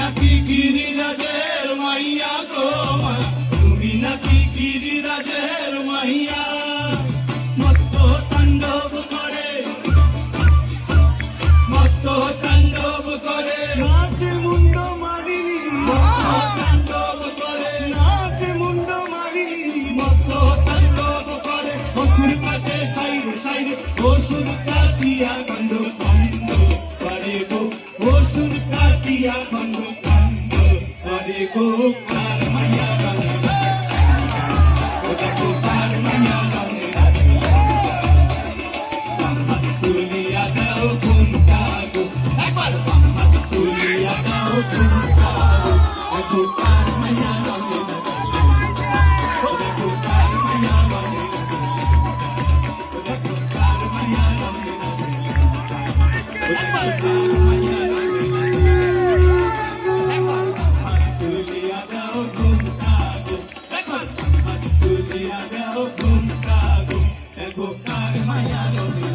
নাকি গিরিরাজের মাইয়া গো মা, তুমি নাকি গিরিরাজের মাইয়া। মত্ত তাণ্ডব করে, মত্ত তাণ্ডব করে, নাচে মুন্ড মারিনি, তাণ্ডব করে, নাচে মুন্ড মারিনি, মত্ত তাণ্ডব করে। অসুর কাটে সাইরে সাইরে, অসুর কাটিয়া কাণ্ড কাণ্ড করে গো, অসুর কাটিয়া কাণ্ড কাণ্ড করে গো। কার মাইয়া গানে ও দেখো কার মাইয়া গানে বাম হাত তুলিয়া দাও ঘুমটা গো, একবার বাম হাত তুলিয়া দাও ঘুমটা গো। দেখো কার মাইয়া গানে ও দেখো কার মাইয়া গানে, ও দেখো কার মাইয়া গানে, ও দেখো কার মাইয়া গানে। একবার বাম হাত তুলিয়া দাও ঘুমটা গো, একবার বাম হাত তুলিয়া দাও ঘুমটা গো। দেখো কার মাইয়া গানে।